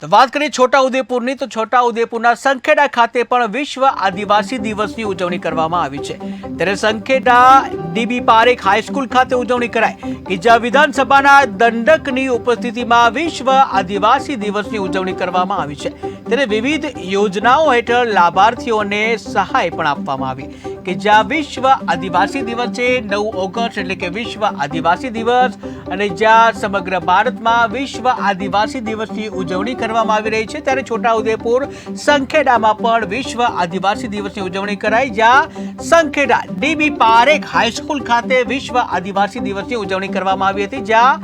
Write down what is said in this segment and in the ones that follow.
તો વાત કરીએ છોટાઉદેપુરની તો છોટાઉદેપુરના સંખેડા ખાતે પણ વિશ્વ આદિવાસી દિવસની ઉજવણી કરવામાં આવી છે। ત્યારે સંખેડા ડીબી પારેખ હાઈસ્કૂલ ખાતે ઉજવણી કરાઈ કે જ્યાં વિધાનસભાના દંડકની ઉપસ્થિતિમાં વિશ્વ આદિવાસી દિવસની ઉજવણી કરવામાં આવી છે। ત્યારે વિવિધ યોજનાઓ હેઠળ લાભાર્થીઓને સહાય પણ આપવામાં આવી કે જ્યાં વિશ્વ આદિવાસી દિવસ છે 9 ઓગસ્ટ એટલે કે વિશ્વ આદિવાસી દિવસ અને જ્યાં સમગ્ર ભારતમાં વિશ્વ આદિવાસી દિવસની ઉજવણી કરવામાં આવી રહી છે ત્યારે છોટાઉદેપુર સંખેડામાં પણ વિશ્વ આદિવાસી દિવસની ઉજવણી કરાઈ જ્યાં સંખેડા ડીબી પારેખ હાઈસ્કૂલ ખાતે વિશ્વ આદિવાસી દિવસની ઉજવણી કરવામાં આવી હતી જ્યાં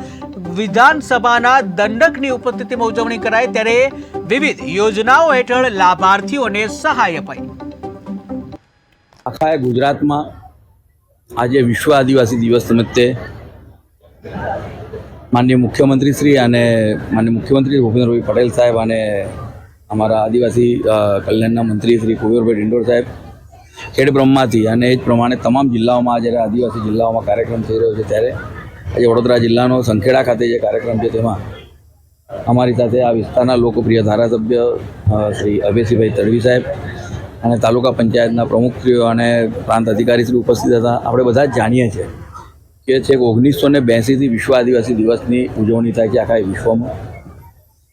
વિધાનસભાના દંડકની ઉપસ્થિતિમાં ઉજવણી કરાઈ ત્યારે વિવિધ યોજનાઓ હેઠળ લાભાર્થીઓને સહાય અપાઈ। આખા ગુજરાતમાં આજે વિશ્વ આદિવાસી દિવસ નિમિત્તે માનનીય મુખ્યમંત્રી શ્રી અને માનનીય મુખ્યમંત્રી ભૂપેન્દ્રભાઈ પટેલ સાહેબ અને અમારા આદિવાસી કલ્યાણના મંત્રી શ્રી કુંવરભાઈ ડિંડોર સાહેબ ખેડબ્રહ્માથી અને એ જ પ્રમાણે તમામ જિલ્લાઓમાં જ્યારે આદિવાસી જિલ્લાઓમાં કાર્યક્રમ થઈ રહ્યો છે ત્યારે આજે વડોદરા જિલ્લાનો સંખેડા ખાતે જે કાર્યક્રમ છે તેમાં અમારી સાથે આ વિસ્તારના લોકપ્રિય ધારાસભ્ય શ્રી અભયસિંહભાઈ તડવી સાહેબ અને તાલુકા પંચાયતના પ્રમુખશ્રીઓ અને પ્રાંત અધિકારીશ્રી ઉપસ્થિત હતા। આપણે બધા જ જાણીએ છીએ કે છેક 1982થી વિશ્વ આદિવાસી દિવસની ઉજવણી થાય છે આખા વિશ્વમાં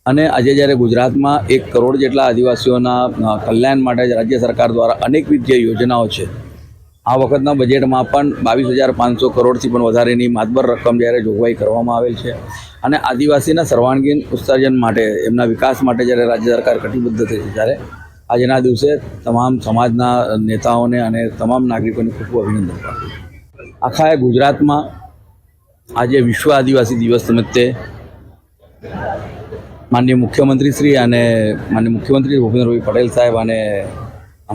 અને આજે જ્યારે ગુજરાતમાં 1 કરોડ જેટલા આદિવાસીઓના કલ્યાણ માટે રાજ્ય સરકાર દ્વારા અનેકવિધ જે યોજનાઓ છે આ વખતના બજેટમાં પણ 22,500 કરોડથી પણ વધારેની માતબર રકમ જ્યારે જોગવાઈ કરવામાં આવેલ છે અને આદિવાસીના સર્વાંગીણ ઉત્સર્જન માટે એમના વિકાસ માટે જ્યારે રાજ્ય સરકાર કટિબદ્ધ થઈ છે ત્યારે આજના દિવસે તમામ સમાજના નેતાઓને અને તમામ નાગરિકોને ખૂબ ખૂબ અભિનંદન પાઠવું। આખા ગુજરાતમાં આજે વિશ્વ આદિવાસી દિવસ નિમિત્તે માનનીય મુખ્યમંત્રી શ્રી અને માનનીય મુખ્યમંત્રી ભૂપેન્દ્રભાઈ પટેલ સાહેબ અને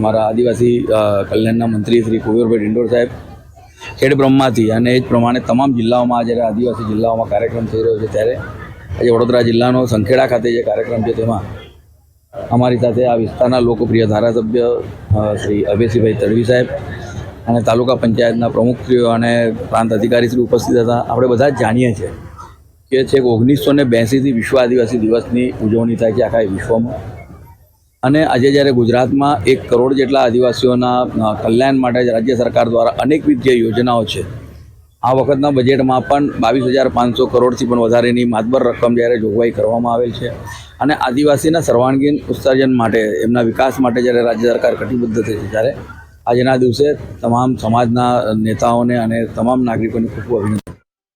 અમારા આદિવાસી કલ્યાણના મંત્રી શ્રી કુંવરભાઈ ડિંડોર સાહેબ ખેડબ્રહ્માથી અને એ જ પ્રમાણે તમામ જિલ્લાઓમાં જ્યારે આદિવાસી જિલ્લાઓમાં કાર્યક્રમ થઈ રહ્યો છે ત્યારે આજે વડોદરા જિલ્લાનો સંખેડા ખાતે જે કાર્યક્રમ છે તેમાં અમારી સાથે આ વિસ્તારના લોકપ્રિય ધારાસભ્ય શ્રી અભયસિંહભાઈ તડવી સાહેબ અને તાલુકા પંચાયતના પ્રમુખશ્રીઓ અને પ્રાંત અધિકારીશ્રી ઉપસ્થિત હતા। આપણે બધા જ જાણીએ છીએ કે છેક 1982થી વિશ્વ આદિવાસી દિવસની ઉજવણી થાય છે આખા વિશ્વમાં અને આજે જ્યારે ગુજરાતમાં 1 કરોડ જેટલા આદિવાસીઓના કલ્યાણ માટે રાજ્ય સરકાર દ્વારા અનેકવિધ જે યોજનાઓ છે આ વખતના બજેટમાં પણ 22,500 કરોડથી પણ વધારેની માતબર રકમ જ્યારે જોગવાઈ કરવામાં આવેલ છે અને આદિવાસીના સર્વાંગીણ ઉત્સર્જન માટે એમના વિકાસ માટે જ્યારે રાજ્ય સરકાર કટિબદ્ધ થઈ છે ત્યારે આજના દિવસે તમામ સમાજના નેતાઓને અને તમામ નાગરિકોને ખૂબ ખૂબ અભિનંદન।